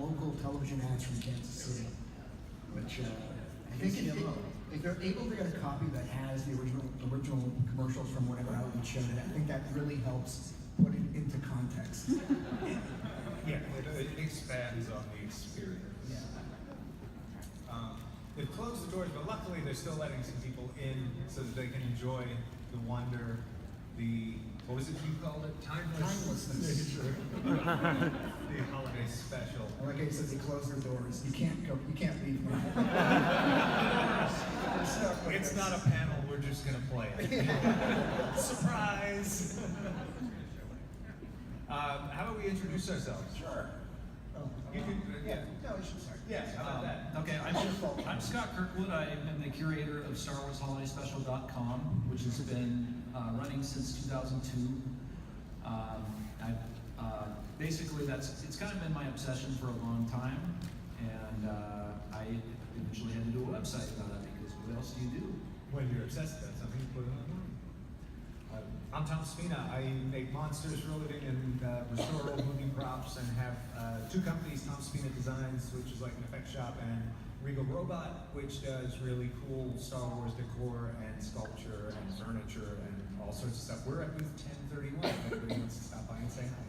local television ads from Kansas City, which I think if they're able to get a copy that has the original commercials from whatever outlet showed it, I think that really helps put it into context. Yeah, it expands on the experience. Yeah. They've closed the doors, but luckily they're still letting some people in so that they can enjoy the wonder, the, what was it you called it? Timelessness. The holiday special. And like I said, they closed their doors. You can't leave now. It's not a panel, we're just going to play it. Surprise! How about we introduce ourselves? Sure. You can, yeah. No, you should start. Yeah, how about that? Okay, I'm Scott Kirkwood. I am the curator of StarWarsHolidaySpecial.com, which has been running since 2002. Basically, it's kind of been my obsession for a long time, and I eventually had to do a website about it because what else do you do? When you're obsessed with something, you put it online. I'm Spina. I make monsters for a living and restore old movie props and have two companies, Spina Designs, which is like an effect shop, and Regal, which does really cool Star Wars decor and sculpture and furniture and all sorts of stuff. We're at booth 1031 if anybody wants to stop by and say hi.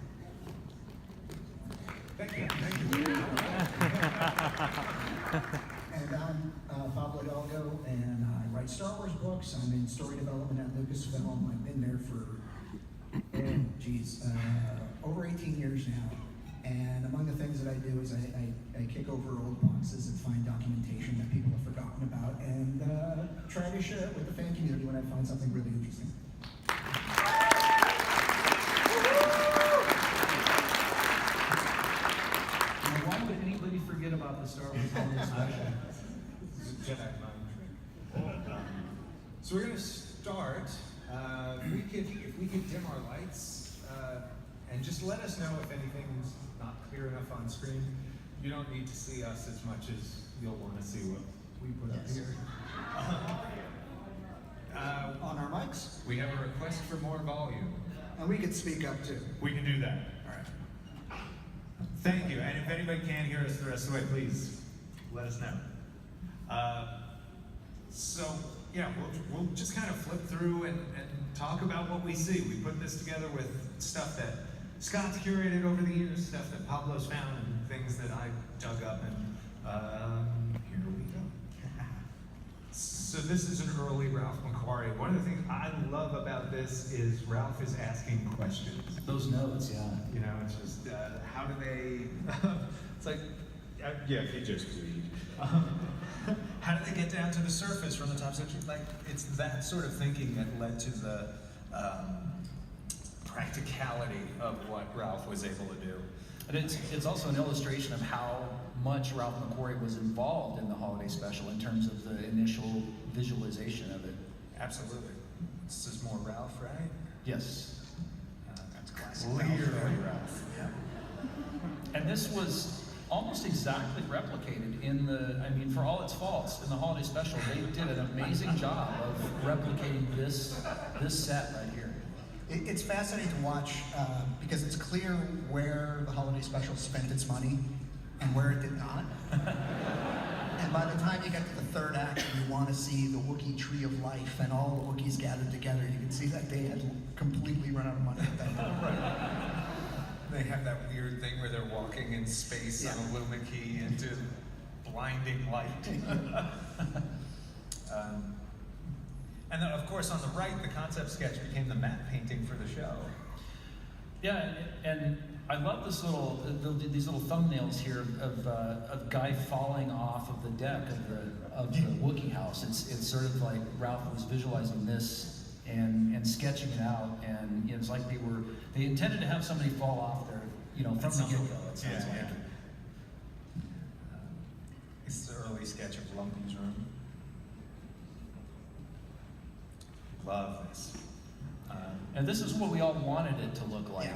Thank you. And I'm Pablo Hidalgo, and I write Star Wars books. I'm in story development at Lucasfilm. I've been there for, over 18 years now. And among the things that I do is I kick over old boxes and find documentation that people have forgotten about and try to share it with the fan community when I find something really interesting. Now, why would anybody forget about the Star Wars Holiday Special? Jedi mind trick. So we're going to start. If we could dim our lights and just let us know if anything's not clear enough on screen. You don't need to see us as much as you'll want to see what we put up here. On our mics? We have a request for more volume. And we could speak up too. We can do that. All right. Thank you. And if anybody can't hear us the rest of the way, please let us know. So yeah, we'll just kind of flip through and talk about what we see. We put this together with stuff that Scott's curated over the years, stuff that Pablo's found, and things that I dug up, and here we go. So this is an early Ralph McQuarrie. One of the things I love about this is Ralph is asking questions. Those notes, yeah. You know, it's just, how do they, it's like, yeah, if you just read. How do they get down to the surface from the top section? Like, it's that sort of thinking that led to the practicality of what Ralph was able to do. And it's also an illustration of how much Ralph McQuarrie was involved in the holiday special in terms of the initial visualization of it. Absolutely. This is more Ralph, right? Yes. That's clearly Ralph. Yeah. And this was almost exactly replicated in the, I mean, for all its faults, in the holiday special, they did an amazing job of replicating this set right here. It's fascinating to watch because it's clear where the holiday special spent its money and where it did not. And by the time you get to the third act, you want to see the Wookiee Tree of Life and all the Wookiees gathered together. You can see that they had completely run out of money at that time. Right. They have that weird thing where they're walking in space on a Luma key into blinding light. And then, of course, on the right, the concept sketch became the matte painting for the show. Yeah, and I love this these little thumbnails here of a guy falling off of the deck of the Wookiee house. It's sort of like Ralph was visualizing this and sketching it out, and it's like they intended to have somebody fall off there, you know, from the get-go. It sounds like. This is the early sketch of Lumpy's room. Love this. And this is what we all wanted it to look like.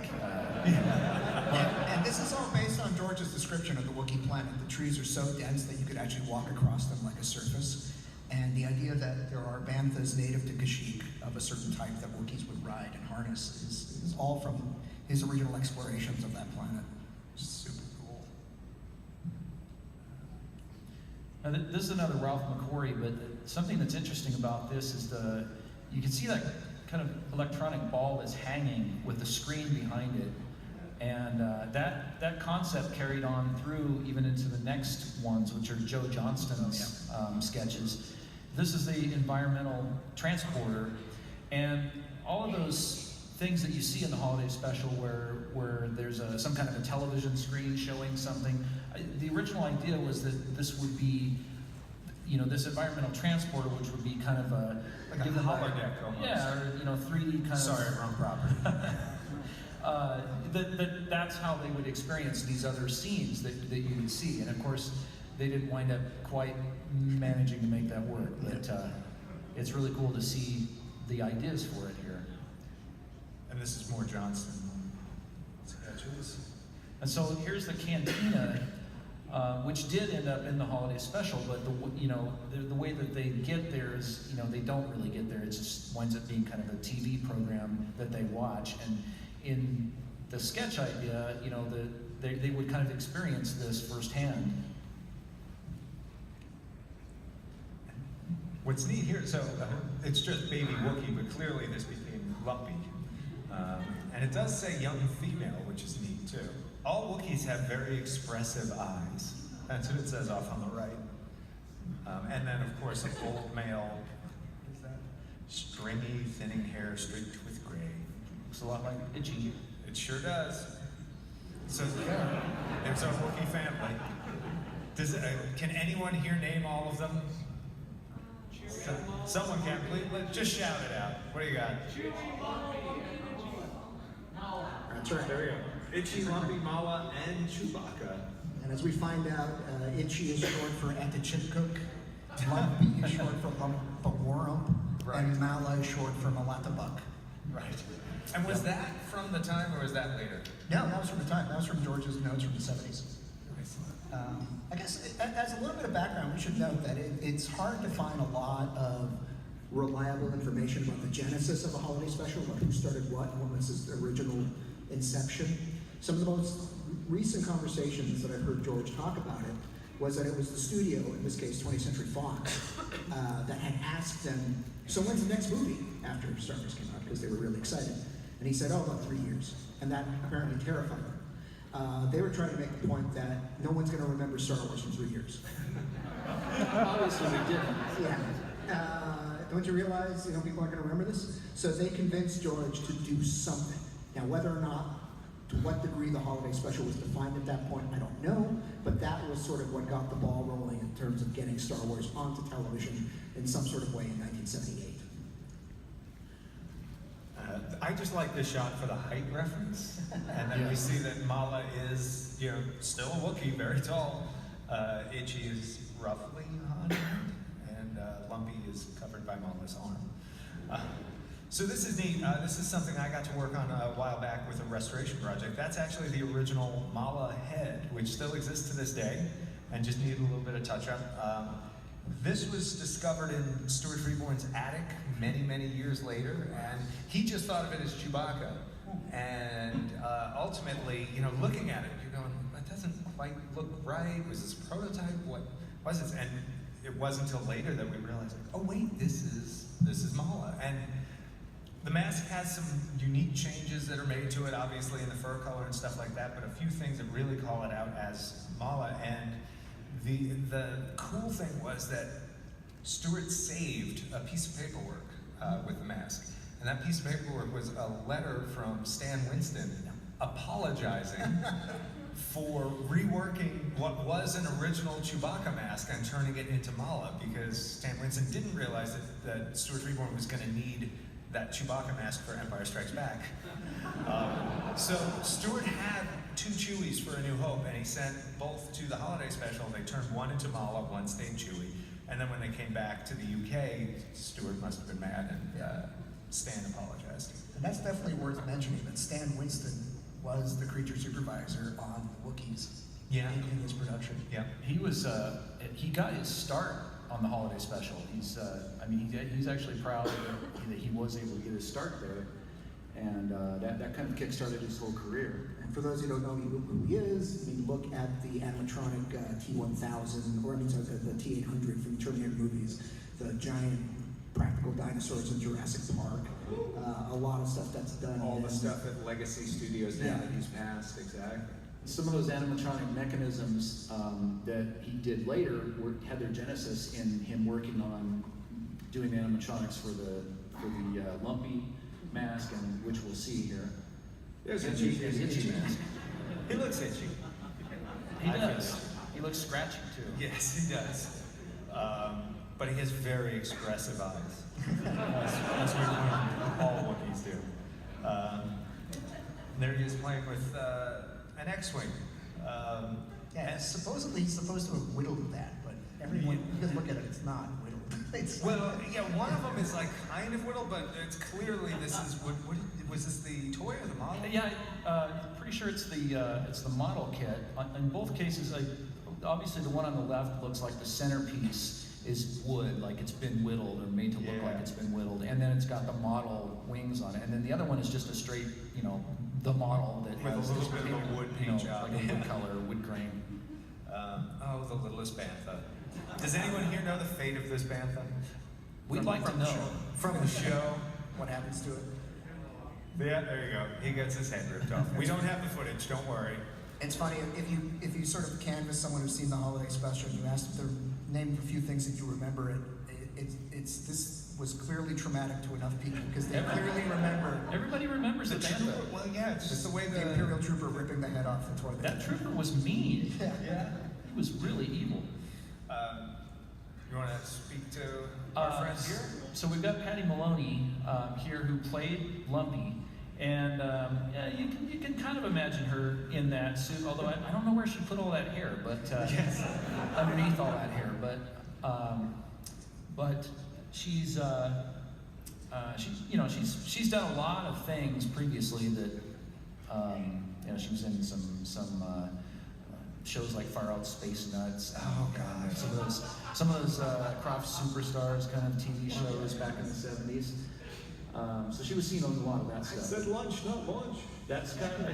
And this is all based on George's description of the Wookiee planet. The trees are so dense that you could actually walk across them like a surface. And the idea that there are banthas native to Kashyyyk of a certain type that Wookiees would ride and harness is all from his original explorations of that planet. Super cool. Now, this is another Ralph McQuarrie, but something that's interesting about this is you can see that kind of electronic ball that's hanging with the screen behind it. And that concept carried on through even into the next ones, which are Joe Johnston's sketches. This is the environmental transporter, and all of those things that you see in the holiday special where there's some kind of a television screen showing something. The original idea was that this would be, this environmental transporter, which would be kind of like a holodeck almost. Yeah, or 3D kind of. Sorry, wrong property. That's how they would experience these other scenes that you would see. And of course, they didn't wind up quite managing to make that work. But it's really cool to see the ideas for it here. And this is more Johnston sketches. And so here's the cantina, which did end up in the holiday special, but the way that they get there is, they don't really get there. It just winds up being kind of a TV program that they watch. And in the sketch idea, they would kind of experience this firsthand. What's neat here, so it's just baby Wookiee, but clearly this became Lumpy. And it does say young female, which is neat too. All Wookiees have very expressive eyes. That's what it says off on the right. And then of course an old male, what is that? Stringy, thinning hair streaked with gray. Looks a lot like Itchy. It sure does. So yeah, there's our Wookiee family. Can anyone here name all of them? Someone can, please. Just shout it out. What do you got? That's right, there we go. Itchy, Lumpy, Mala, and Chewbacca. And as we find out, Itchy is short for Etachipcook, Lumpy is short for Lumpawarump, Right. and Mala is short for Malatabuck. Right. And was that from the time, or was that later? No, that was from the time. That was from George's notes from the 70s. I guess as a little bit of background, we should note that it's hard to find a lot of reliable information about the genesis of a holiday special, about who started what, and when was its original inception. Some of the most recent conversations that I've heard George talk about it was that it was the studio, in this case 20th Century Fox, that had asked them, so when's the next movie after Star Wars came out, because they were really excited. And he said, oh, about 3 years. And that apparently terrified them. They were trying to make the point that no one's going to remember Star Wars in 3 years. Obviously they didn't. Yeah. Don't you realize, people aren't going to remember this? So they convinced George to do something. Now, whether or not, to what degree the holiday special was defined at that point, I don't know. But that was sort of what got the ball rolling in terms of getting Star Wars onto television in some sort of way in 1978. I just like this shot for the height reference. And then we see that Mala is, still a Wookiee, very tall. Itchy is roughly 100, and Lumpy is covered by Mala's arm. So this is neat. This is something I got to work on a while back with a restoration project. That's actually the original Mala head, which still exists to this day, and just needed a little bit of touch-up. This was discovered in Stuart Freeborn's attic many, many years later, and he just thought of it as Chewbacca. And ultimately, looking at it, you're going, that doesn't quite look right. Was this a prototype? What was this? And it wasn't until later that we realized, oh wait, this is Mala. And the mask has some unique changes that are made to it, obviously in the fur color and stuff like that, but a few things that really call it out as Mala. And the cool thing was that Stuart saved a piece of paperwork with the mask. And that piece of paperwork was a letter from Stan Winston apologizing for reworking what was an original Chewbacca mask and turning it into Mala, because Stan Winston didn't realize that Stuart Freeborn was going to need that Chewbacca mask for Empire Strikes Back. So Stuart had 2 Chewies for A New Hope, and he sent both to the holiday special. They turned one into Mala, one stayed Chewie. And then when they came back to the UK, Stuart must have been mad, and Stan apologized. And that's definitely worth mentioning, that Stan Winston was the creature supervisor on the Wookiees in this production. Yeah. He was, he got his start on the holiday special. He's actually proud that he was able to get his start there. And that kind of kickstarted his whole career. And for those who don't know who he is, I mean, look at the animatronic T-1000, or I mean, sorry, the T-800 from the Terminator movies, the giant practical dinosaurs in Jurassic Park. A lot of stuff that's done. All the stuff at Legacy Studios now that he's passed, exactly. Some of those animatronic mechanisms that he did later had their genesis in him working on doing the animatronics for the Lumpy mask, and which we'll see here. There's His itchy mask. He looks itchy. He does. He looks scratchy too. Yes, he does. But he has very expressive eyes. That's what all Wookiees do. There he is playing with an X-Wing. Yeah, supposedly he's supposed to have whittled that, but everyone, you can look at it, it's not whittled. Well, yeah, one of them is like kind of whittled, but it's clearly this is what was this the toy or the model? Yeah, pretty sure it's the model kit. In both cases, obviously the one on the left looks like the centerpiece is wood, like it's been whittled or made to look like it's been whittled, and then it's got the model wings on it, and then the other one is just a straight, the model that With has a little this bit of a wood paint job. like a wood color, wood grain. Oh, the littlest bantha. Does anyone here know the fate of this bantha? We'd like to know. From the show. What happens to it? Yeah, there you go. He gets his head ripped off. We don't have the footage, don't worry. It's funny, if you sort of canvass someone who's seen the holiday special and you ask if they're named a few things that you remember, this was clearly traumatic to enough people because they clearly remember. Everybody remembers the bantha. Well, yeah, it's just the way The Imperial Trooper ripping the head off the toy. That trooper was mean. Yeah. He was really evil. You want to speak to our friends here? So we've got Patty Maloney here who played Lumpy, and yeah, you can kind of imagine her in that suit. Although I don't know where she put all that hair, but underneath all that hair. But she's she's done a lot of things previously that she was in some shows like Far Out Space Nuts. Oh God! Some of those Croft Superstars kind of TV shows back in the 70s. So she was seen on a lot of that I stuff. said lunch, not lunch. I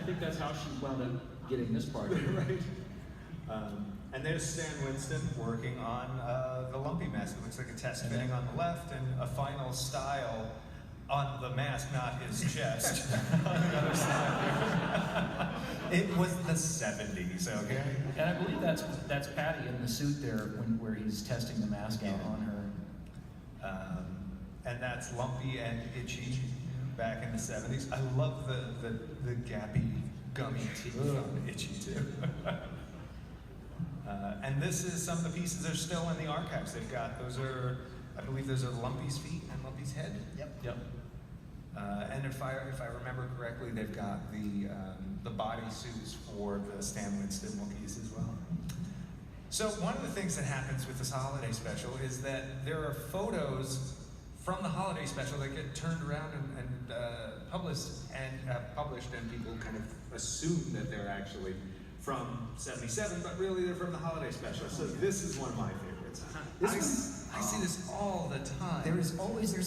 think that's how she wound up getting this part. Right. And there's Stan Winston working on the Lumpy mask. It looks like a test fitting on the left and a final style on the mask, not his chest, on the other side. It was the 70s, okay? And I believe that's Patty in the suit there where he's testing the mask out on her. And that's Lumpy and Itchy back in the 70s. I love the gappy, gummy teeth on Itchy too. And this is some of the pieces that are still in the archives. They've got, I believe those are Lumpy's feet and Lumpy's head. Yep. And if I remember correctly, they've got the body suits for the Stan Winston Wookiees as well. So one of the things that happens with this holiday special is that there are photos from the holiday special that get turned around and published, and people kind of assume that they're actually from '77, but really they're from the holiday special. So this is one of my favorites. I see this all the time. There's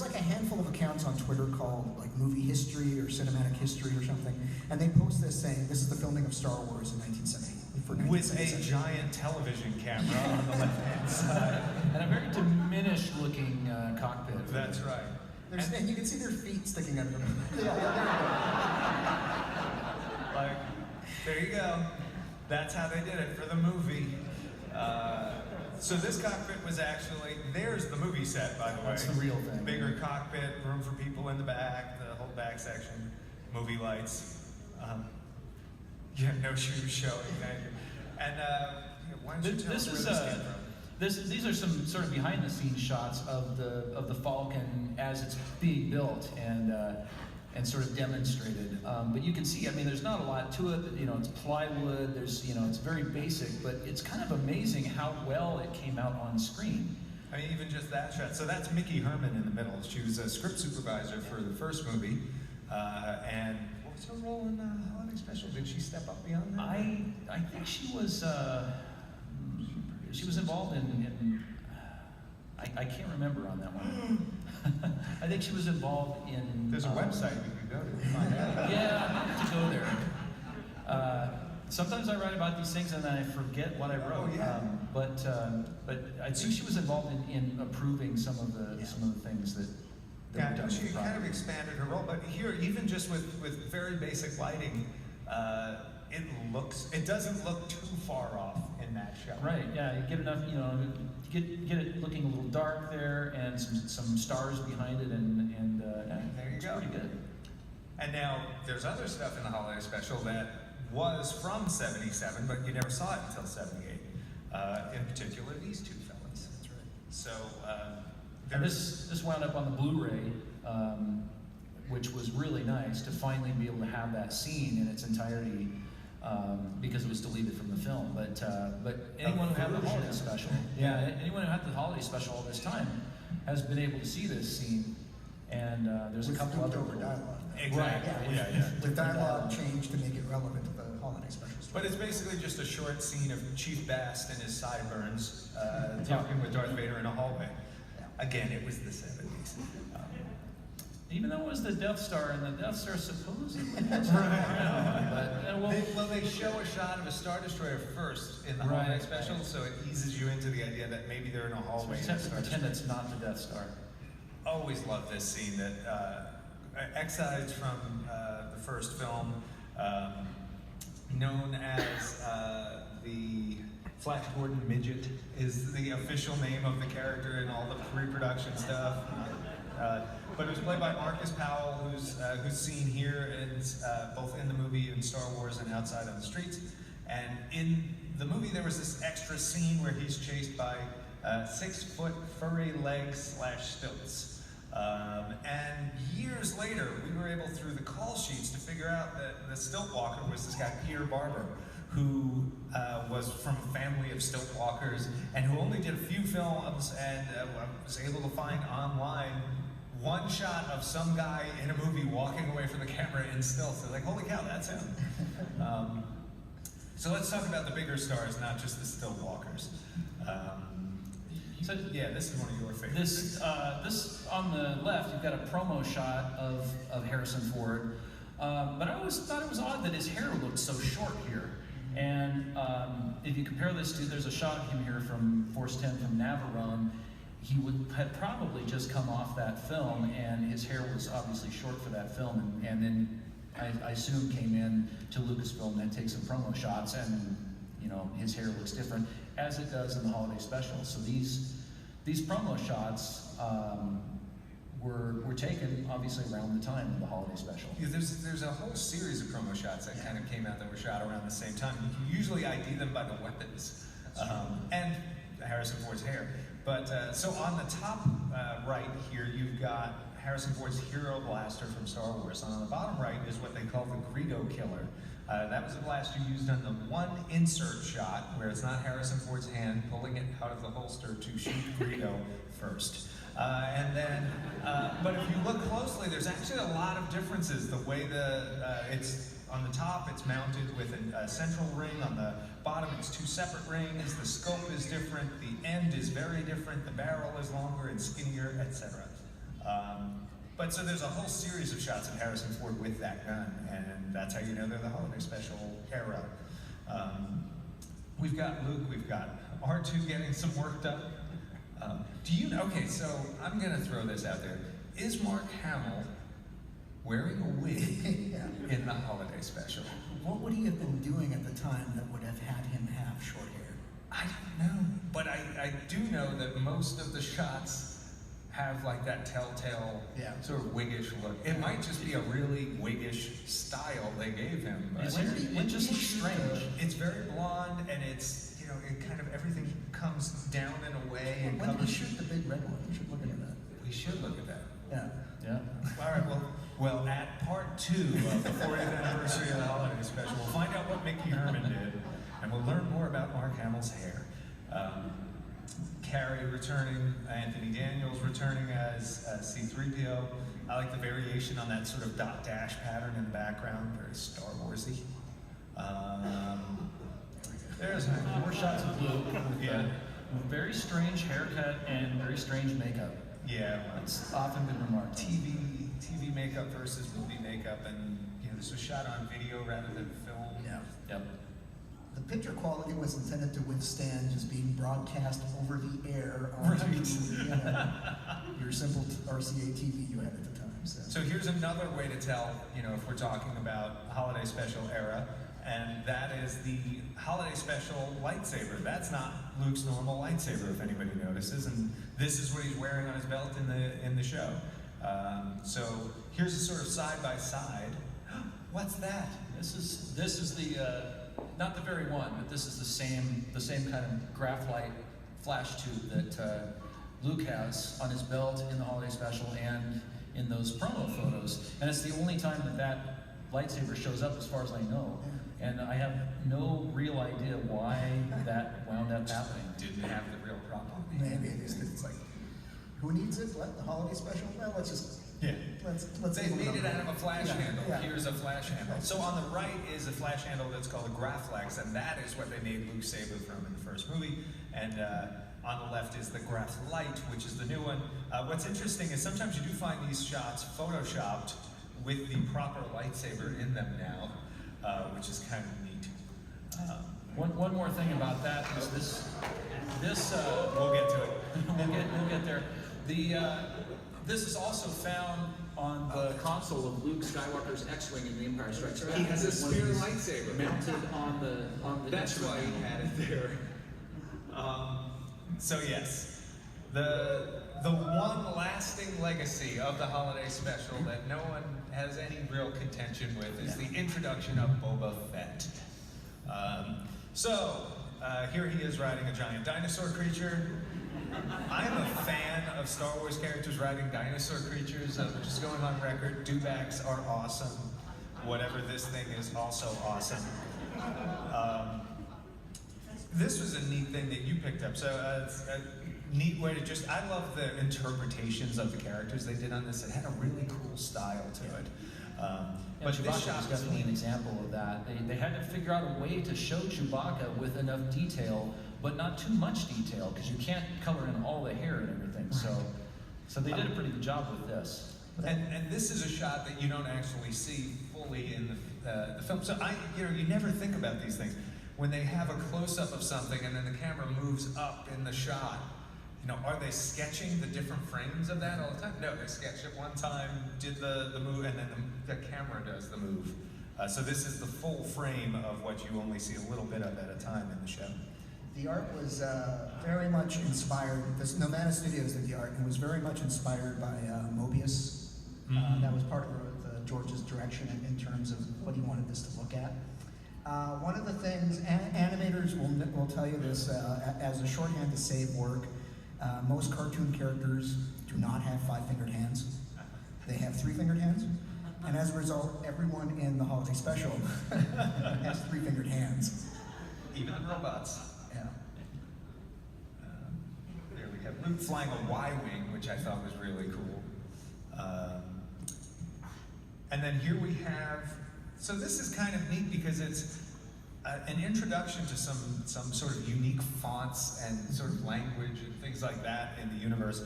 like a handful of accounts on Twitter called like Movie History or Cinematic History or something, and they post this saying this is the filming of Star Wars in 1970. With a giant television camera on the left-hand side. And a very diminished looking cockpit. That's right. And you can see their feet sticking out of them. Like, there you go. That's how they did it for the movie. So this cockpit was actually, there's the movie set, by the way. That's the real thing. Bigger cockpit, room for people in the back, the whole back section, movie lights. No shoes showing. And why don't you tell us where this came from? These are some sort of behind-the-scenes shots of the Falcon as it's being built and sort of demonstrated. But you can see, I mean, there's not a lot to it. It's plywood. There's, it's very basic, but it's kind of amazing how well it came out on screen. I mean, even just that shot. So that's Mickey Herman in the middle. She was a script supervisor for the first movie, and what was her role in the holiday special? Did she step up beyond that? I think she was involved in I can't remember on that one. I think she was involved in. There's a website we could go to find out. Yeah, I have to go there. Sometimes I write about these things and then I forget what I wrote. Oh, yeah. But I think she was involved in approving some of the things that Yeah, were done. she with the kind of product. expanded her role, but here, even just with very basic lighting, it doesn't look too far off in that shot. Right. Yeah. You get enough. Get it looking a little dark there, and some stars behind it, and There you it's go. pretty good. And now there's other stuff in the holiday special that was from '77, but you never saw it until '78. In particular, these two fellas. That's right. So And this wound up on the Blu-ray, which was really nice to finally be able to have that scene in its entirety, because it was deleted from the film. But anyone who had the holiday special, anyone who had the holiday special all this time has been able to see this scene. And there's a couple other over dialogue. Exactly. Yeah, Yeah. with dialogue changed to make it relevant to the holiday special story. But it's basically just a short scene of Chief Bast and his sideburns talking with Darth Vader in a hallway. Again, it was the '70s. Even though it was the Death Star, and the Death Star supposedly has They show a shot of a Star Destroyer first in the Right. holiday special, so it eases you into the idea that maybe they're in a So we hallway. just have to pretend it's not the Death Star. Always loved this scene that excised from the first film, known as the Flash Gordon Midget, is the official name of the character in all the pre-production stuff. But it was played by Marcus Powell, who's seen here both in the movie in Star Wars and outside on the streets. And in the movie, there was this extra scene where he's chased by 6-foot furry legs / stilts. And years later, we were able, through the call sheets, to figure out that the stilt walker was this guy, Peter Barber, who was from a family of stilt walkers and who only did a few films, and was able to find online one shot of some guy in a movie walking away from the camera in stilts. They're like, holy cow, that's him. So let's talk about the bigger stars, not just the stilt walkers. So Yeah, this is one of your favorites. this on the left, you've got a promo shot of Harrison Ford, but I always thought it was odd that his hair looked so short here. And if you compare this to, there's a shot of him here from Force 10 from Navarone. He had probably just come off that film, and his hair was obviously short for that film, and then I assume came in to Lucasfilm and take some promo shots, and his hair looks different, as it does in the holiday special. So these promo shots were taken obviously around the time of the holiday special. Yeah, there's a whole series of promo shots that kind of came out that were shot around the same time. You can usually ID them by the weapons and Harrison Ford's hair. But so on the top right here, you've got Harrison Ford's Hero Blaster from Star Wars. And on the bottom right is what they call the Greedo Killer. That was a blaster used on the one insert shot where it's not Harrison Ford's hand pulling it out of the holster to shoot Greedo first. And then, but if you look closely, there's actually a lot of differences. The way it's on the top, it's mounted with a central ring. On the bottom, it's two separate rings. The scope is different. The end is very different. The barrel is longer and skinnier, etc. But so there's a whole series of shots of Harrison Ford with that gun, and that's how you know they're the holiday special era. We've got Luke, we've got R2 getting some work done. Do you know? Okay, so I'm gonna throw this out there. Is Mark Hamill wearing a wig in the holiday special? What would he have been doing at the time that would have had him have short hair? I don't know, but I do know that most of the shots have like that telltale sort of wiggish look. It might just be a really wiggish style they gave him. But It just looks strange. It's very blonde, and it's, it kind of, everything comes down in a way and When did he covers. shoot the big red one? We should look into that. We should look at that. Yeah. Yeah. All right, well, at part 2 of the 40th anniversary of the holiday special, we'll find out what Mickey Herman did, and we'll learn more about Mark Hamill's hair. Carrie returning, Anthony Daniels returning as C-3PO. I like the variation on that sort of dot dash pattern in the background, very Star Warsy. There's More shots of Luke with Yeah. very strange haircut and very strange makeup. Yeah, well, It's often been remarked. TV makeup versus movie makeup, and this was shot on video rather than film. Yeah. Yep. The picture quality was intended to withstand just being broadcast over the air onto your simple RCA TV you had at the time. So here's another way to tell, if we're talking about holiday special era, and that is the holiday special lightsaber. That's not Luke's normal lightsaber, if anybody notices, and this is what he's wearing on his belt in the show. So here's a sort of side by side. What's that? This is the not the very one, but this is the same kind of graphite flash tube that Luke has on his belt in the holiday special and in those promo photos. And it's the only time that lightsaber shows up, as far as I know. And I have no real idea why that wound up happening. Didn't have the real prop on. Maybe it is because it's like, who needs it? What, the holiday special? Well, let's just let's They made it out of a flash handle. Yeah. Here's a flash handle. So on the right is a flash handle that's called a Graflex, and that is what they made Luke's saber from in the first movie. And on the left is the Graflite, which is the new one. What's interesting is sometimes you do find these shots photoshopped with the proper lightsaber in them now, which is kind of neat. One more thing about that is this. We'll get to it. We'll get there. This is also found on the console of Luke Skywalker's X-wing in The Empire Strikes Back. He has a spear lightsaber mounted on the. That's why he had it there. So yes, the one lasting legacy of the holiday special that no one has any real contention with is the introduction of Boba Fett. Here he is riding a giant dinosaur creature. I'm a fan of Star Wars characters riding dinosaur creatures. Just going on record, dewbacks are awesome. Whatever this thing is, also awesome. This was a neat thing that you picked up. So it's a neat way to I love the interpretations of the characters they did on this. It had a really cool style to it. But Chewbacca was definitely an example of that. They had to figure out a way to show Chewbacca with enough detail, but not too much detail, because you can't color in all the hair and everything. So they did a pretty good job with this. And this is a shot that you don't actually see fully in the film. So you never think about these things. When they have a close-up of something and then the camera moves up in the shot, are they sketching the different frames of that all the time? No, they sketched it one time, did the move, and then the camera does the move. So this is the full frame of what you only see a little bit of at a time in the show. The art was very much inspired. Nomada Studios did the art, and was very much inspired by Mobius. That was part of George's direction in terms of what he wanted this to look at. One of the things, animators will tell you this as a shorthand to save work. Most cartoon characters do not have 5-fingered hands. They have 3-fingered hands. And as a result, everyone in the holiday special has 3-fingered hands. Even the robots. Yeah. There we have Luke flying a Y-wing, which I thought was really cool. And then here we have, so this is kind of neat because it's an introduction to some sort of unique fonts and sort of language and things like that in the universe.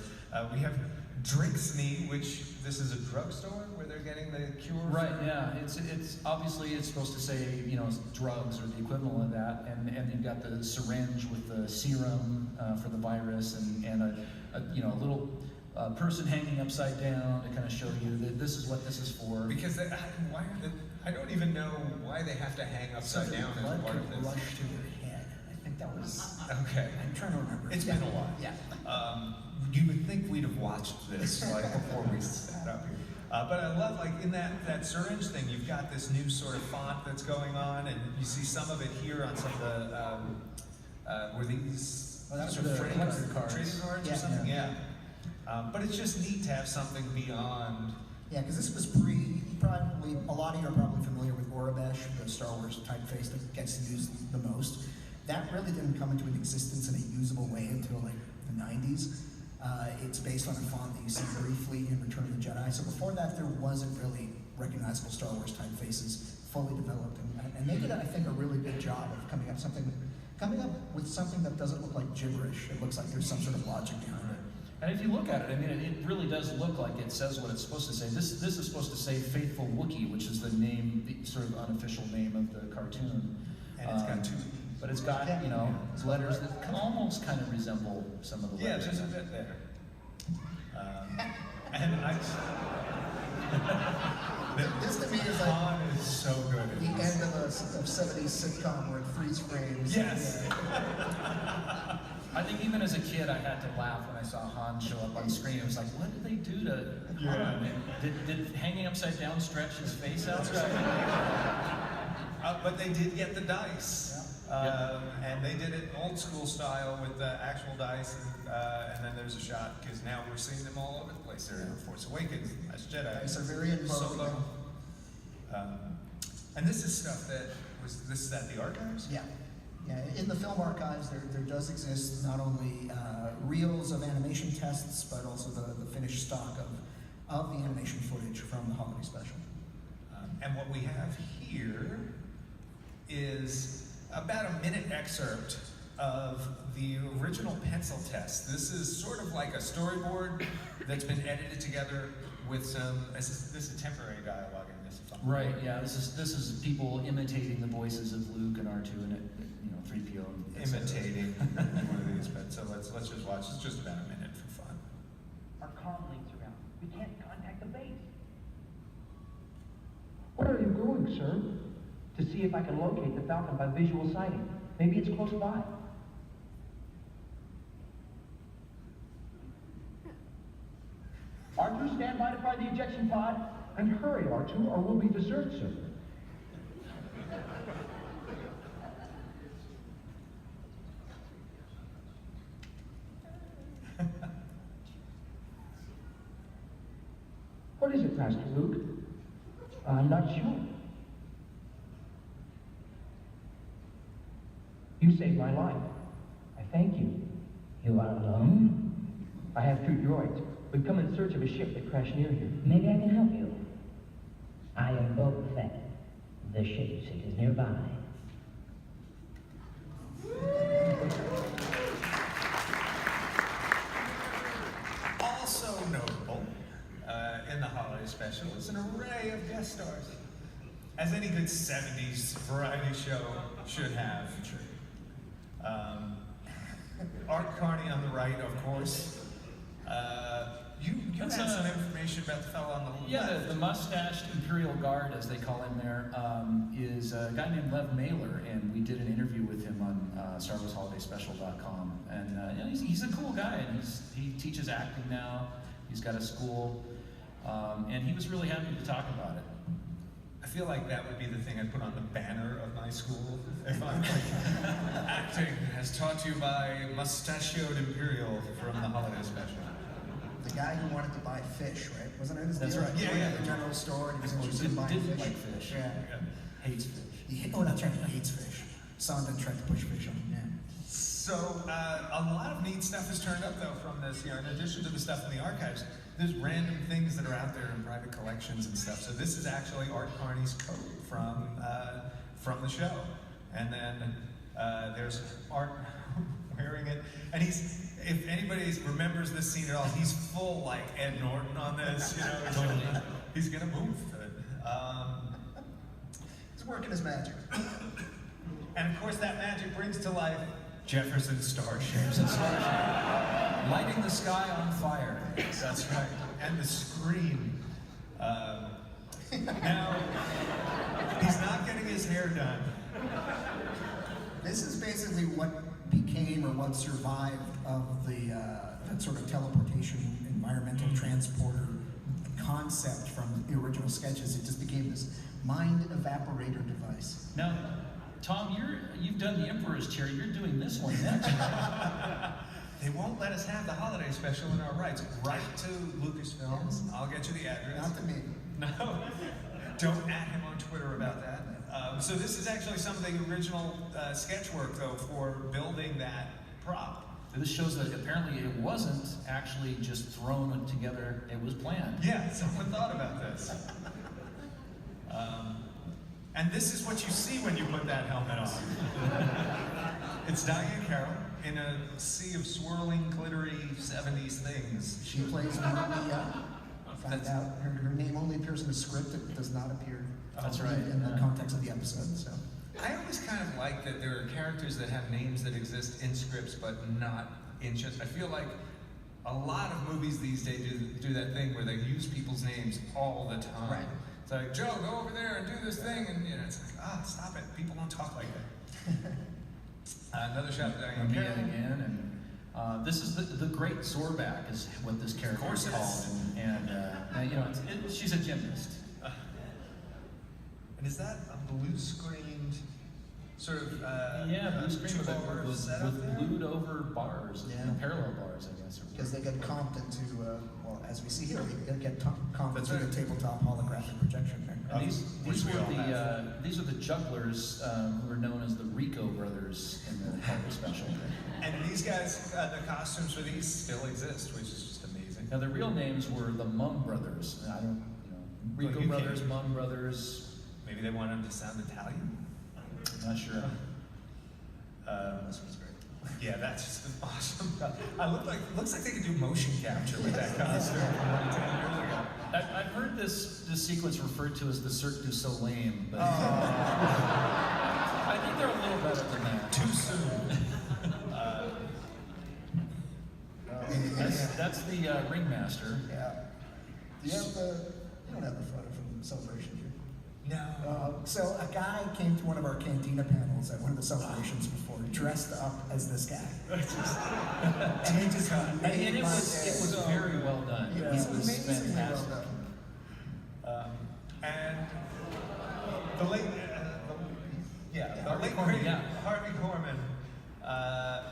We have Drinksme, which this is a drugstore where they're getting the cure. Right. Yeah. It's obviously it's supposed to say drugs or the equivalent of that, and you've got the syringe with the serum for the virus and a little person hanging upside down to kind of show you that this is what this is for. Because I don't even know why they have to hang upside down as part of this. Blood rush to your head. I think that was. Okay. I'm trying to remember. It's been a while. Yeah. You would think we'd have watched this before we sat up here. But I love in that syringe thing, you've got this new sort of font that's going on, and you see some of it here on some of the were these that's sort of the trading collector cards. or something? Yeah. But it's just neat to have something beyond. Yeah, because this was probably, a lot of you are probably familiar with Aurebesh, the Star Wars typeface that gets used the most. That really didn't come into existence in a usable way until the 90s. It's based on a font that you see briefly in Return of the Jedi. So before that, there wasn't really recognizable Star Wars typefaces fully developed. And they did, I think, a really good job of coming up with something that doesn't look like gibberish. It looks like there's some sort of logic behind it. And if you look at it, I mean, it really does look like it says what it's supposed to say. This is supposed to say Faithful Wookiee, which is the name, the sort of unofficial name of the cartoon. And it's got two. But it's got, you know, letters that can almost kind of resemble some of the Yeah, letters. just a bit there. And I This to me is like Han is so good at the this. end of a 70s sitcom where it freeze frames. Yes. Yeah. I think even as a kid, I had to laugh when I saw Han show up on screen. It was like, what did they do to Han? Did hanging upside down stretch his face out or something? But they did get the dice. And they did it old school style with the actual dice, and then there's a shot, because now we're seeing them all over the place. They're in Force Awakens, Last Jedi, Dice are very in vogue. Solo. And this is stuff that this is at the archives? Yeah. Yeah, in the film archives, there does exist not only reels of animation tests, but also the finished stock of the animation footage from the holiday special. And what we have here is about a minute excerpt of the original pencil test. This is sort of like a storyboard that's been edited together with some, this is temporary dialogue in this. Right, yeah, this is people imitating the voices of Luke and R2 and, you know, 3PO. Imitating one of these, but so let's just watch. It's just about a minute for fun. Our comm links are out. We can't contact the base. Where are you going, sir? To see if I can locate the Falcon by visual sighting. Maybe it's close by. R2, stand by to fire the ejection pod. And hurry, R2, or we'll be dessert soon. What is it, Master Luke? I'm not sure. You saved my life. I thank you. You are alone? I have 2 droids. We've come in search of a ship that crashed near here. Maybe I can help you. I am Boba Fett. The ship seat is nearby. Also notable in the holiday special is an array of guest stars, as any good 70s variety show should have. Art Carney on the right, of course. You had That's, some information about the fellow on the left. Yeah, the mustached Imperial Guard, as they call him there, is a guy named Lev Mailer, and we did an interview with him on StarWarsHolidaySpecial.com. And you know, he's a cool guy, and he teaches acting now. He's got a school, and he was really happy to talk about it. I feel like that would be the thing I'd put on the banner of my school. If I'm like, acting as taught to you by Mustachioed Imperial from the holiday special. The guy who wanted to buy fish, right? Wasn't it his That's deal? right. He Yeah, went yeah. to the general store and he was interested in Didn't buying fish. like fish. Yeah. Hates fish. Oh, that's right, he hates fish. Sondon tried to push fish on him, yeah. So a lot of neat stuff has turned up though from this. You know, in addition to the stuff in the archives, there's random things that are out there in private collections and stuff. So this is actually Art Carney's coat from the show, and then there's Art wearing it, and if anybody remembers this scene at all, he's full like Ed Norton on this. You know, he's gonna move it. He's working his magic. And of course, that magic brings to life Jefferson Starship. Lighting the sky on fire. That's right. And the scream. Now, he's not getting his hair done. This is basically what became or what survived of that sort of teleportation environmental transporter concept from the original sketches. It just became this mind evaporator device. Now, Tom, you've done the Emperor's Chair. You're doing this one next. They won't let us have the holiday special in our rights. Write to Lucasfilm. I'll get you the address. Not to me. No, don't at him on Twitter about that. So this is actually some of the original sketch work, though, for building that prop. This shows that apparently it wasn't actually just thrown together, it was planned. Yeah, someone thought about this. And this is what you see when you put that helmet on. It's Diane Carroll in a sea of swirling, glittery 70s things. She plays Mia. Found out her name only appears in the script. It does not appear That's right. in the context of the episode. So I always kind of like that there are characters that have names that exist in scripts but not in shows. I feel like a lot of movies these days do that thing where they use people's names all the time. Right. It's like, Joe, go over there and do this thing, and it's like, stop it. People don't talk like that. Another shot of Diane Mia Carroll. again, and this is the Great Zorback is what this character course is it called, is. and you know, she's a gymnast. And is that a blue-screened sort of Blue screen two-bar with setup there? glued over bars, Yeah. parallel bars, I guess. because they get comped into, well, as we see here, they get comped That's into right. the tabletop holographic projection there. And these Which we all these are the jugglers who are known as the Rico brothers in the Holiday Special. And these guys, the costumes for these still exist, which is just amazing. Now their real names were the Mum brothers. And I don't, Rico Well, you brothers, can't- Mum brothers. Maybe they want them to sound Italian? Not sure. This was great. Yeah, that's just an awesome. Looks like they could do motion capture with that costume from like 10 years ago. I've heard this sequence referred to as the Cirque du Soleil, but I think they're a little better than that. Too soon. That's the ringmaster. Yeah. Do you have you don't have the photo from the celebration, do you? No. So a guy came to one of our Cantina panels at one of the celebrations before, dressed up as this guy. And he just made And it my was day. very well done. Yeah, It was amazingly well fantastic. done. And the late, the Harvey late Korman, great yeah. Harvey Korman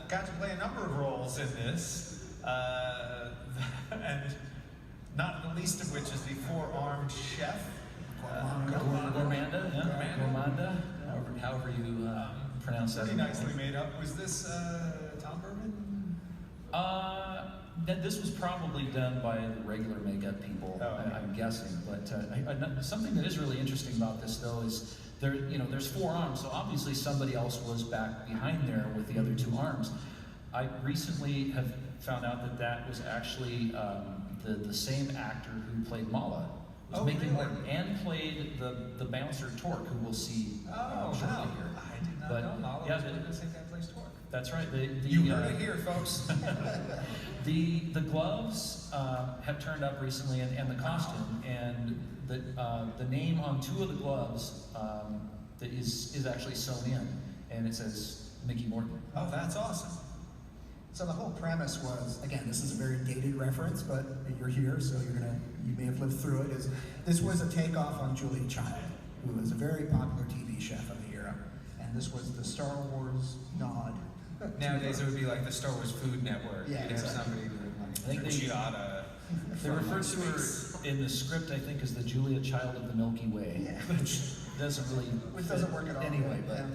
got to play a number of roles in this, and not the least of which is the four-armed chef. Gourmanda, Gourmanda, however you pronounce that. Pretty nicely made up. Was this Tom Berman? This was probably done by the regular makeup people, Oh, okay. I'm guessing. But something that is really interesting about this, though, is there's four arms, so obviously somebody else was back behind there with the other two arms. I recently have found out that was actually the same actor who played Mala. Was Oh, Mickey really? Morton, and played the bouncer Torque, who we'll see shortly wow. here. I did not But, know Mala yeah, was one of the same guy plays Torque. That's right. You heard it here, folks. The gloves have turned up recently, and the costume, and the name on two of the gloves that is actually sewn in, and it says Mickey Morton. Oh, that's awesome. So the whole premise was, again, this is a very dated reference, but you're here, so you may have lived through it. This was a takeoff on Julia Child, who was a very popular TV chef of the era, and this was the Star Wars nod. Nowadays, it would be like the Star Wars Food Network. Yeah, You'd have exactly. somebody doing I think like they- Giada. They refer to her in the script, I think, as the Julia Child of the Milky Way, Yeah. which doesn't really Which doesn't work at all. anyway. But Yeah.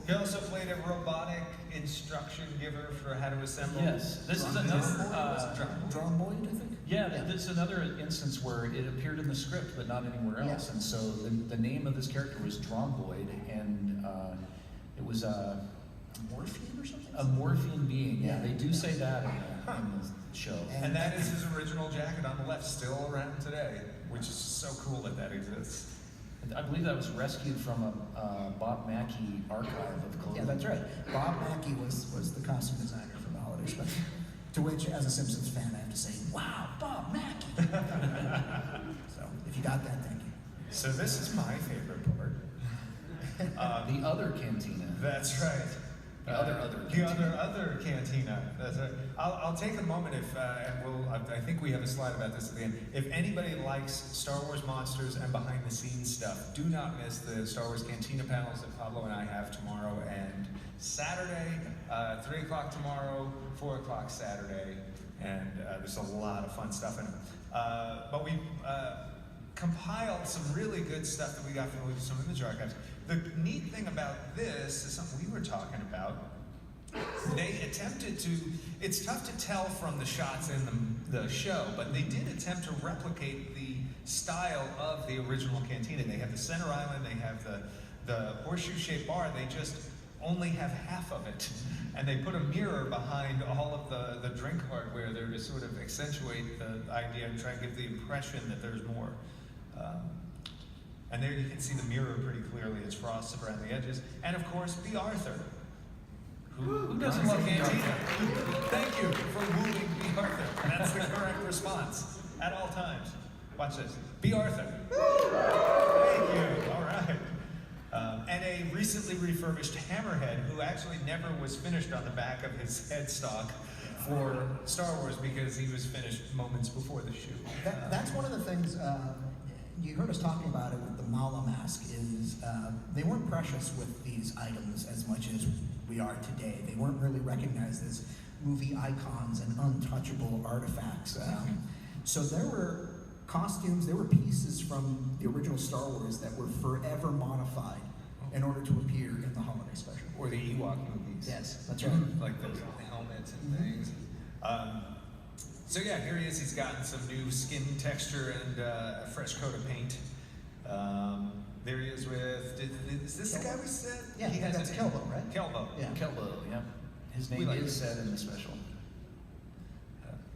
He also played a robotic instruction giver for how to assemble. yes, this is Drum another. Dromboid, I think? Yeah, this is another instance where it appeared in the script, but not anywhere else. Yeah. And so the name of this character was Dromboid, and it was a Morphine or something? morphine being. Yeah, Yeah. they do say that in the show. And that is his original jacket on the left, still around today, which is so cool that exists. I believe that was rescued from a Bob Mackey archive of clothing. Yeah, that's right. Bob Mackey was the costume designer for the holiday special. To which, as a Simpsons fan, I have to say, wow, Bob Mackey! So, if you got that, thank you. So this is my favorite part. The other cantina. That's right. The other The cantina. other cantina. That's right. I'll take a moment I think we have a slide about this at the end. If anybody likes Star Wars monsters and behind the scenes stuff, do not miss the Star Wars Cantina panels that Pablo and I have tomorrow and Saturday, 3 o'clock tomorrow, 4 o'clock Saturday, and there's a lot of fun stuff in them. But we compiled some really good stuff that we got from some image archives. The neat thing about this is something we were talking about. They attempted to, it's tough to tell from the shots in the show, but they did attempt to replicate the style of the original cantina. They have the center island, they have the horseshoe-shaped bar. They just only have half of it. And they put a mirror behind all of the drink hardware there to sort of accentuate the idea and try and give the impression that there's more. And there you can see the mirror pretty clearly. It's frosted around the edges. And of course, B. Arthur. Who doesn't love Cantina? Thank you for wooing B. Arthur. That's the correct response at all times. Watch this. B. Arthur. Thank you. All right. And a recently refurbished hammerhead who actually never was finished on the back of his headstock for Star Wars because he was finished moments before the shoot. That's one of the things you heard us talking about it with the Mala mask is they weren't precious with these items as much as we are today. They weren't really recognized as movie icons and untouchable artifacts. So there were costumes, there were pieces from the original Star Wars that were forever modified in order to appear in the holiday special. Or the Ewok movies. Yes, that's right. Like the helmets and things. So yeah, here he is. He's gotten some new skin texture and a fresh coat of paint. There he is with, is this the guy we said? Yeah, he has that's Kelbo, right? Kelbo. Yeah. Kelbo, yeah. His name like is it. said in the special.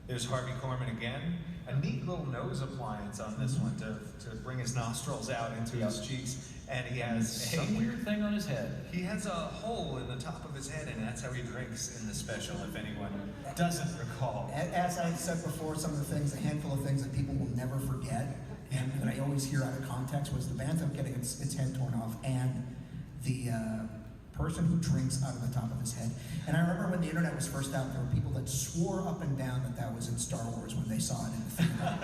There's Harvey Korman again. A neat little nose appliance on this one to bring his nostrils out into his cheeks. And he has Some weird thing on his head. He has a hole in the top of his head, and that's how he drinks in the special, if anyone doesn't recall. As I said before, some of the things, a handful of things that people will never forget, and that I always hear out of context, was the Bantam getting its head torn off, and the person who drinks out of the top of his head. And I remember when the internet was first out, there were people that swore up and down that that was in Star Wars when they saw it in the theater.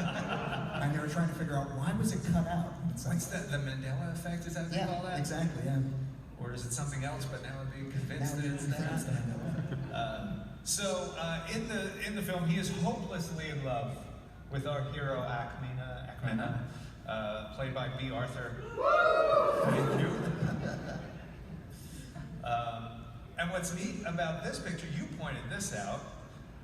And they were trying to figure out, why was it cut out? It's like, What's that, the Mandela effect, is that what they call that? exactly, yeah. Or is it something else, but now I'm being convinced Now that you're it's convinced that? that I know. So in the film, he is hopelessly in love with our hero Akmena, played by B. Arthur. Thank you. And what's neat about this picture, you pointed this out.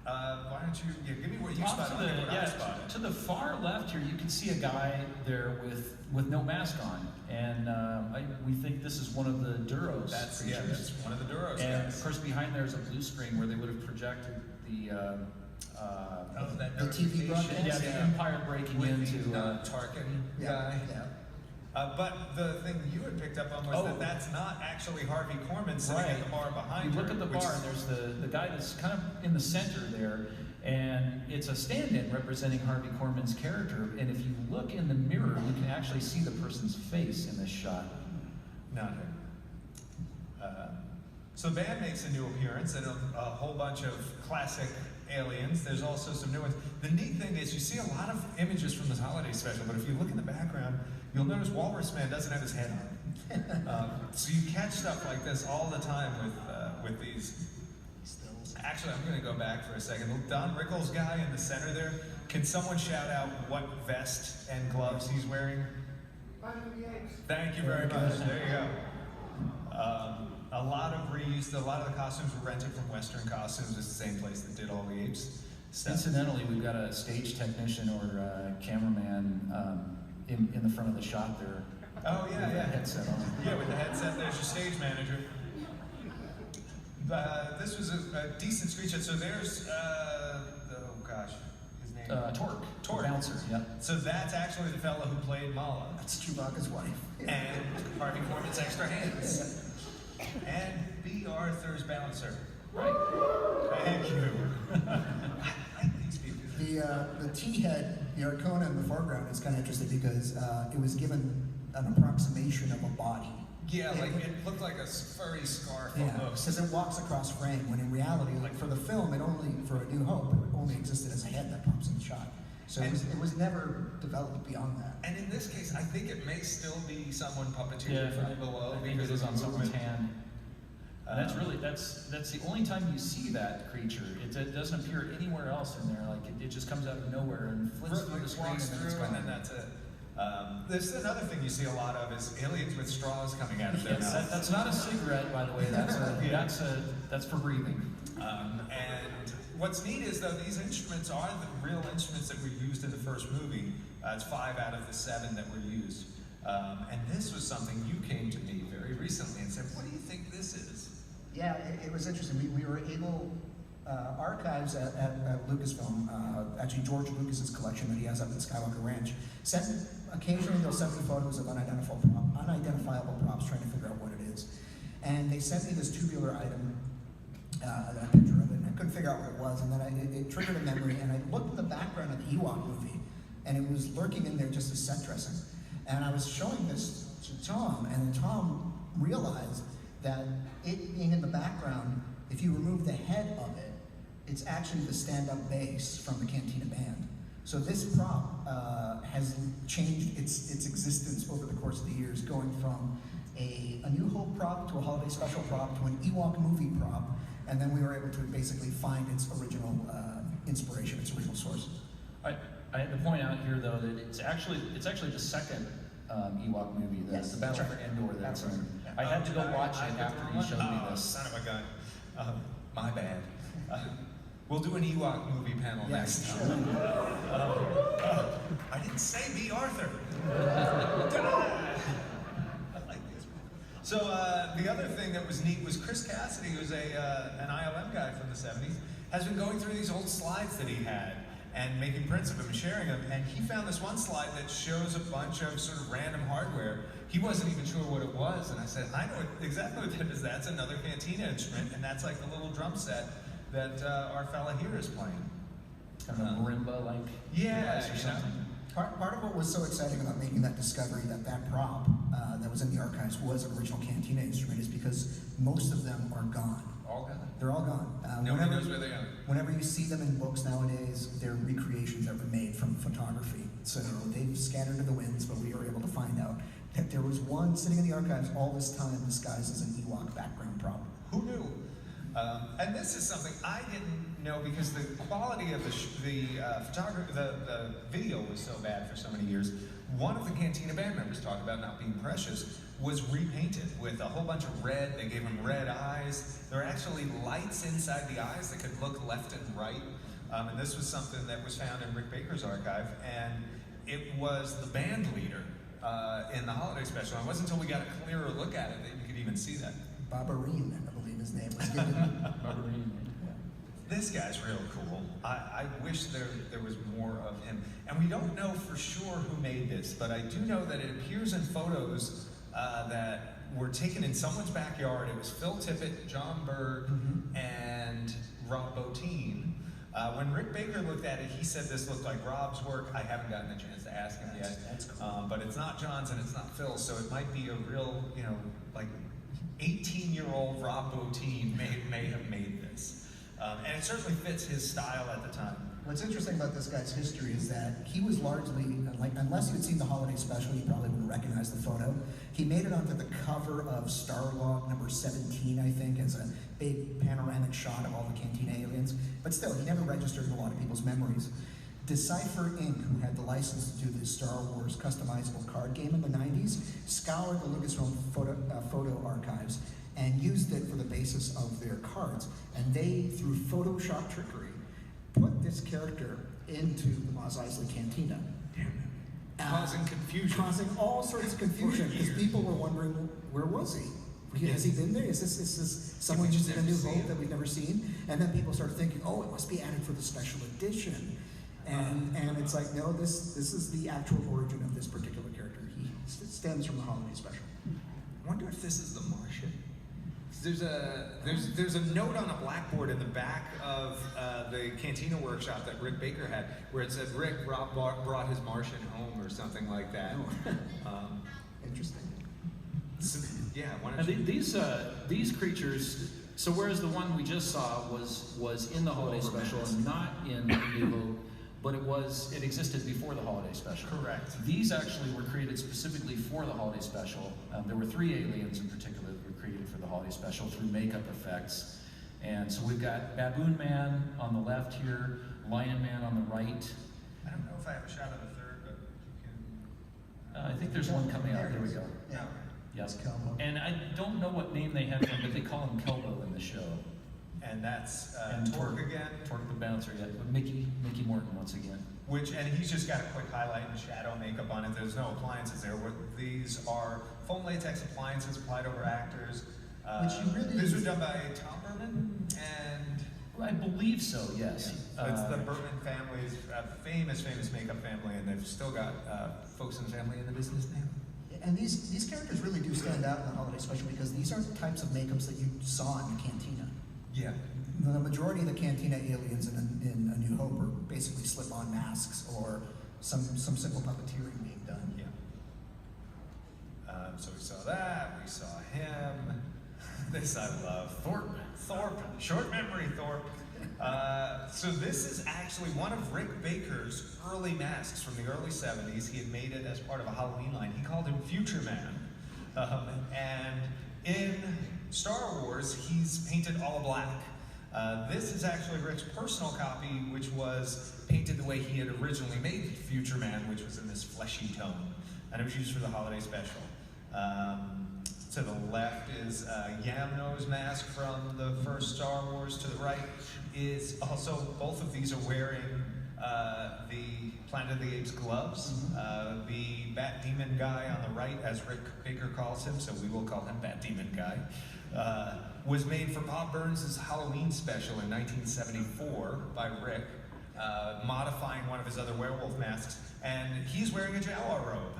Why don't you give me what you spotted? I'll give you what I spotted. To the far left here, you can see a guy there with no mask on, and we think this is one of the Duros That's creatures. one of the Duros And guys. of course, behind there is a blue screen where they would have projected the that the TV broadcast? yeah, the Empire breaking with into the Tarkin Yeah, guy. yeah. But the thing you had picked up on was that that's not actually Harvey Korman sitting at the bar behind You her. look at the which bar, is- and there's the guy that's kind of in the center there, and it's a stand-in representing Harvey Korman's character. And if you look in the mirror, you can actually see the person's face in this shot. Not him. So the band makes a new appearance and a whole bunch of classic aliens. There's also some new ones. The neat thing is you see a lot of images from this holiday special, but if you look in the background, you'll notice Walrus Man doesn't have his head on. So you catch stuff like this all the time with these. Actually, I'm going to go back for a second. Don Rickles' guy in the center there, can someone shout out what vest and gloves he's wearing? Thank you very much. There you go. A lot of the costumes were rented from Western Costumes. It's the same place that did all the apes stuff. Incidentally, we've got a stage technician or cameraman in the front of the shot there. Oh yeah, with yeah. a headset on. Yeah, with the headset, there's your stage manager. This was a decent screenshot. So there's, his name? Torque. Torque. Bouncer, yeah. So that's actually the fellow who played Mala. That's Chewbacca's wife. And Harvey Korman's extra hands. And B. Arthur's bouncer. Right. Thank you. I like these people. The T-head, the Arcona in the foreground is kind of interesting because it was given an approximation of a body. Yeah, like it looked like a furry scarf Yeah, almost. because it walks across frame, when in reality, like for the film, it only, for A New Hope, it only existed as a head that pops in the shot. So it was never developed beyond that. And in this case, I think it may still be someone puppeteered Yeah, from below. I think it because is of on the someone's movement. hand. And that's the only time you see that creature. It doesn't appear anywhere else in there. Like it just comes out of nowhere and flits through the screen, Walks and then it's through, and then gone. that's it. There's another thing you see a lot of is aliens with straws coming out of their Yes, mouths. that's not a cigarette, by the way. That's for breathing. And what's neat is though these instruments are the real instruments that were used in the first movie. It's 5 out of the 7 that were used. And this was something you came to me very recently and said, "What do you think this is?" Yeah, it was interesting. We were able, archives at Lucasfilm, actually George Lucas's collection that he has up at Skywalker Ranch, occasionally they'll send me photos of unidentifiable props trying to figure out what it is. And they sent me this tubular item, a picture of it, and I couldn't figure out what it was, and then it triggered a memory, and I looked in the background of the Ewok movie, and it was lurking in there just as set dressing. And I was showing this to Tom, and then Tom realized that it being in the background, if you remove the head of it, it's actually the stand-up bass from the Cantina band. So this prop has changed its existence over the course of the years, going from a New Hope prop to a holiday special prop to an Ewok movie prop, and then we were able to basically find its original inspiration, its original source. I had to point out here though that it's actually the second Ewok movie, the Battle for Endor. That's in. I had to go watch it after he showed me this. Son of a gun. My bad. We'll do an Ewok movie panel next time. I didn't say be Arthur. I like this. So the other thing that was neat was Chris Cassidy, who's an ILM guy from the 70s, has been going through these old slides that he had and making prints of them and sharing them. And he found this one slide that shows a bunch of sort of random hardware. He wasn't even sure what it was. And I said, I know exactly what that is. That's another Cantina instrument. And that's like the little drum set that our fella here is playing. Kind of a marimba-like device or something. Part of what was so exciting about making that discovery that prop that was in the archives was an original Cantina instrument is because most of them are gone. All gone. They're all gone. Nobody knows where they are. Whenever you see them in books nowadays, they're recreations that were made from photography. So they've scattered to the winds, but we were able to find out that there was one sitting in the archives all this time disguised as an Ewok background prop. Who knew? And this is something I didn't know because the quality of the photography, the video was so bad for so many years. One of the Cantina band members talked about not being precious was repainted with a whole bunch of red. They gave him red eyes. There were actually lights inside the eyes that could look left and right. And this was something that was found in Rick Baker's archive. And it was the band leader in the holiday special. And it wasn't until we got a clearer look at it that you could even see that. Barbarine, I believe his name was given. Barbarine. This guy's real cool. I wish there was more of him. And we don't know for sure who made this, but I do know that it appears in photos that were taken in someone's backyard. It was Phil Tippett, John Berg, and Rob Bottin. When Rick Baker looked at it, he said this looked like Rob's work. I haven't gotten a chance to ask him yet. That's cool. But it's not John's and it's not Phil's, so it might be a real, like 18-year-old Rob Bottin may have made this. And it certainly fits his style at the time. What's interesting about this guy's history is that he was largely, unless you'd seen the holiday special, you probably wouldn't recognize the photo. He made it onto the cover of Starlog number 17, I think, as a big panoramic shot of all the Cantina aliens. But still, he never registered in a lot of people's memories. Decipher Inc., who had the license to do the Star Wars customizable card game in the 90s, scoured the Lucasfilm photo archives and used it for the basis of their cards. And they, through Photoshop trickery, put this character into the Mos Eisley Cantina. Causing confusion. Causing all sorts of confusion, because people were wondering, where was he? Has he been there? Is this someone just in A New Hope that we've never seen? And then people started thinking, oh, it must be added for the special edition. And it's like, no, this is the actual origin of this particular character. He stems from the holiday special. I wonder if this is the Martian. There's a note on a blackboard in the back of the Cantina workshop that Rick Baker had, where it said Rob brought his Martian home or something like that. Interesting. So, yeah. And these creatures. So whereas the one we just saw was in the holiday special and not in New Hope, but it existed before the holiday special. Correct. These actually were created specifically for the holiday special. There were 3 aliens in particular that were created for the holiday special through makeup effects. And so we've got Baboon Man on the left here, Lion Man on the right. I don't know if I have a shot of the third, but you can. I think there's one coming out. There we go. Yeah. Yes. Kelbo. And I don't know what name they have for him, but they call him Kelbo in the show. And that's And Torque again. Torque the Bouncer, yeah. But Mickey Morton once again. And he's just got a quick highlight and shadow makeup on it. There's no appliances there. These are foam latex appliances applied over actors. Which you really- These were done by Tom Berman and... I believe so, yes. Yeah. It's the Berman family's famous makeup family, and they've still got folks in the family in the business now. And these characters really do stand out in the holiday special because these are the types of makeups that you saw in the Cantina. Yeah. The majority of the Cantina aliens in A New Hope are basically slip-on masks or some simple puppeteering being done. Yeah. So we saw that. We saw him. This I love. Thorpe. Short memory, Thorpe. So this is actually one of Rick Baker's early masks from the early 70s. He had made it as part of a Halloween line. He called him Future Man. And in Star Wars, he's painted all black. This is actually Rick's personal copy, which was painted the way he had originally made Future Man, which was in this fleshy tone. And it was used for the holiday special. To the left is Yamno's mask from the first Star Wars. To the right is also, both of these are wearing the Planet of the Apes gloves. The Bat Demon guy on the right, as Rick Baker calls him, so we will call him Bat Demon guy, was made for Bob Burns' Halloween special in 1974 by Rick, modifying one of his other werewolf masks, and he's wearing a Jawa robe.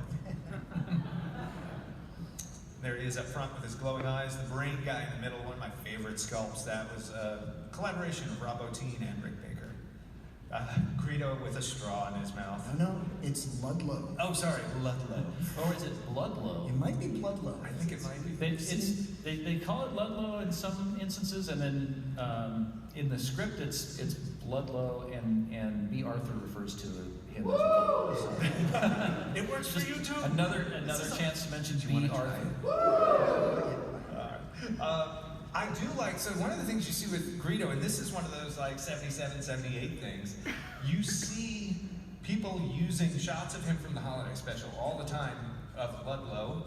There he is up front with his glowing eyes. The brain guy in the middle, one of my favorite sculpts. That was a collaboration of Rob Bottin and Rick Baker. Greedo with a straw in his mouth. No, it's Ludlow. Oh, sorry, Ludlow. Or is it Bloodlow? It might be Bloodlow. I think it might be. They call it Ludlow in some instances, and then in the script it's Bloodlow, and B. Arthur refers to him as Bloodlow. So. It works for you too. Another chance to mention B. Arthur. I do like, so one of the things you see with Greedo, and this is one of those like 77, 78 things, you see people using shots of him from the holiday special all the time of Ludlow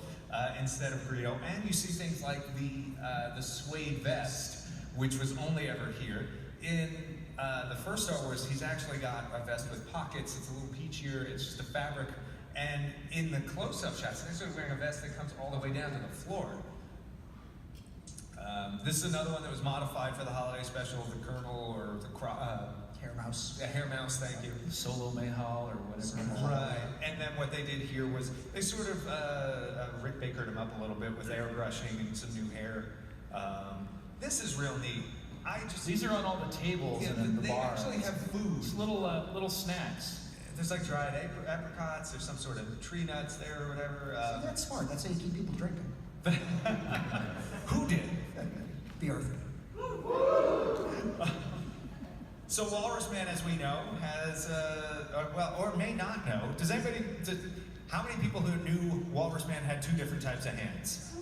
instead of Greedo, and you see things like the suede vest, which was only ever here. In the first Star Wars, he's actually got a vest with pockets. It's a little peachier. It's just a fabric. And in the close-up shots, he's actually wearing a vest that comes all the way down to the floor. This is another one that was modified for the holiday special, the Colonel or the Hair Mouse. Hair Mouse, thank you. Solo Mayhall or whatever. Right. And then what they did here was they sort of Rick Bakered him up a little bit with airbrushing and some new hair. This is real neat. These are on all the tables and in the they bar. actually have food. It's little snacks. There's like dried apricots. There's some sort of tree nuts there or whatever. See, that's smart. That's how you keep people drinking. Who did? B. Arthur. So Walrus Man, as we know, has, or may not know. How many people who knew Walrus Man had two different types of hands?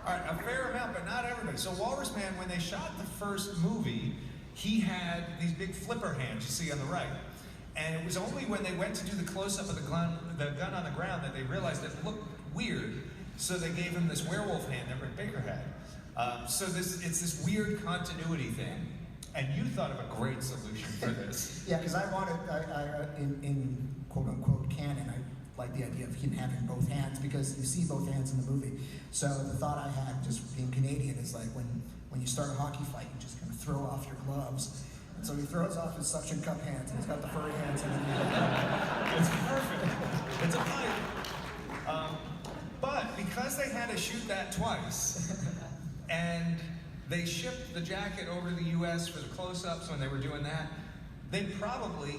All right, a fair amount, but not everybody. So Walrus Man, when they shot the first movie, he had these big flipper hands you see on the right. And it was only when they went to do the close-up of the gun on the ground that they realized it looked weird. So they gave him this werewolf hand that Rick Baker had. So it's this weird continuity thing. And you thought of a great solution for this. Yeah, because I wanted, in quote-unquote canon, I like the idea of him having both hands because you see both hands in the movie. So the thought I had, just being Canadian, is like when you start a hockey fight, you just kind of throw off your gloves. And so he throws off his suction cup hands, and he's got the furry hands underneath. It's perfect. It's a fight. But because they had to shoot that twice, and they shipped the jacket over to the US for the close-ups when they were doing that, they probably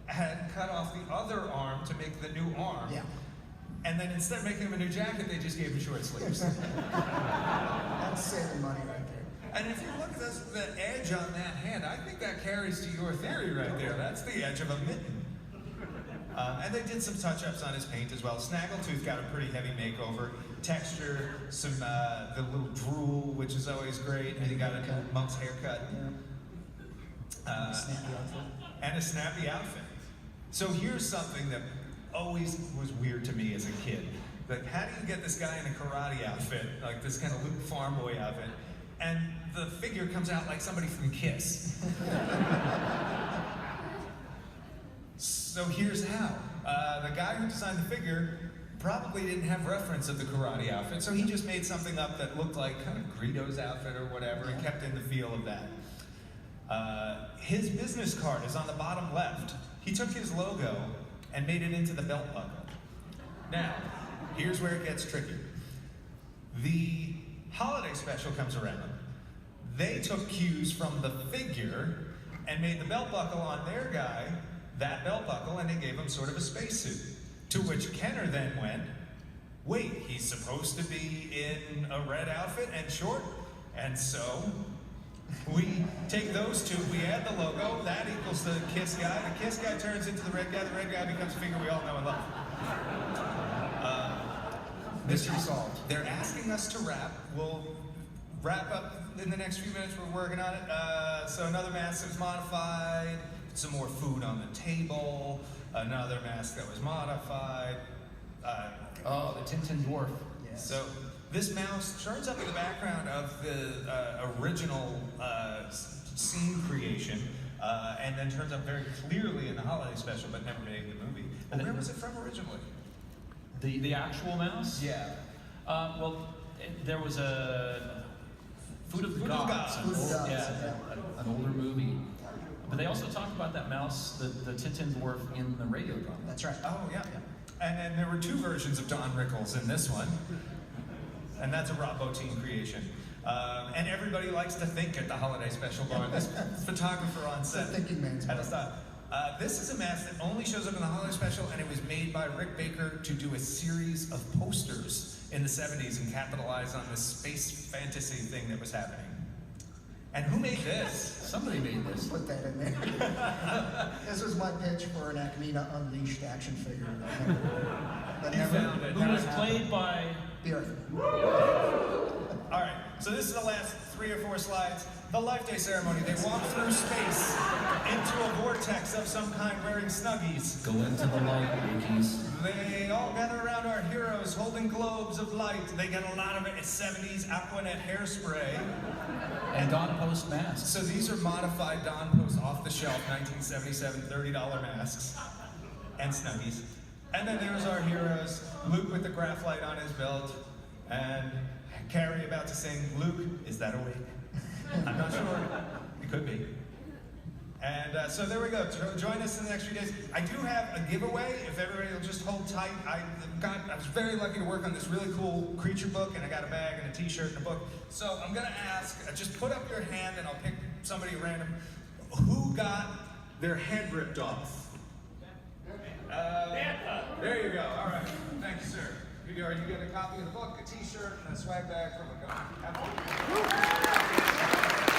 had cut off the other arm to make the new arm. Yeah. And then instead of making him a new jacket, they just gave him short sleeves. That's saving money right there. And if you look at this, the edge on that hand, I think that carries to your theory right there. That's the edge of a mitten. And they did some touch-ups on his paint as well. Snaggletooth got a pretty heavy makeover. Texture, some the little drool, which is always great, and he got a monk's haircut. Snappy outfit. And a snappy outfit. So here's something that always was weird to me as a kid. Like, how do you get this guy in a karate outfit, like this kind of Luke Farm Boy outfit, and the figure comes out like somebody from Kiss? So here's how. The guy who designed the figure probably didn't have reference of the karate outfit, so he just made something up that looked like kind of Greedo's outfit or whatever, and kept in the feel of that. His business card is on the bottom left. He took his logo and made it into the belt buckle. Now, here's where it gets tricky. The holiday special comes around. They took cues from the figure and made the belt buckle on their guy that belt buckle, and they gave him sort of a spacesuit. To which Kenner then went, wait, he's supposed to be in a red outfit and short? And so we take those two, we add the logo, that equals the KISS guy. The KISS guy turns into the red guy becomes a figure we all know and love. Mystery solved. They're asking us to wrap. We'll wrap up in the next few minutes. We're working on it. So another mask that was modified, some more food on the table, another mask that was modified. Oh, the Tintin Dwarf. Yes. So this mouse turns up in the background of the original scene creation, and then turns up very clearly in the holiday special, but never made the movie. Well, where was it from originally? The actual mouse? Yeah. There was a Food of the Food of the Gods. Gods. Food of the Gods, An older movie. But they also talked about that mouse, the Tintin Dwarf, in the radio drama. That's right. Oh, yeah. And then there were two versions of Don Rickles in this one. And that's a Rob Bottin creation. And everybody likes to think at the holiday special bar. This photographer on set It's a thinking man's had a bar. thought. This is a mask that only shows up in the holiday special, and it was made by Rick Baker to do a series of posters in the 70s and capitalize on this space fantasy thing that was happening. And who made this? Somebody made this. Put that in there. This was my pitch for an Acmina Unleashed action figure. You found it. Who was played by... The Earth. All right, so this is the last 3 or 4 slides. The Life Day ceremony. They walk through space into a vortex of some kind wearing Snuggies. Go into the light, Yankees. They all gather around our heroes holding globes of light. They get a lot of it. It's 70s Aquanet hairspray. And Don Post masks. So these are modified Don Post off-the-shelf 1977 $30 masks and Snuggies. And then there's our heroes, Luke with the graphite on his belt, and Carrie about to sing, Luke, is that awake? I'm not sure. It could be. And so there we go. Join us in the next few days. I do have a giveaway, if everybody will just hold tight. I was very lucky to work on this really cool creature book, and I got a bag and a t-shirt and a book. So I'm gonna ask, just put up your hand and I'll pick somebody random. Who got their head ripped off? There you go, all right. Thank you, sir. Here you are, you get a copy of the book, a t-shirt, and a swag bag from a guy. Have fun.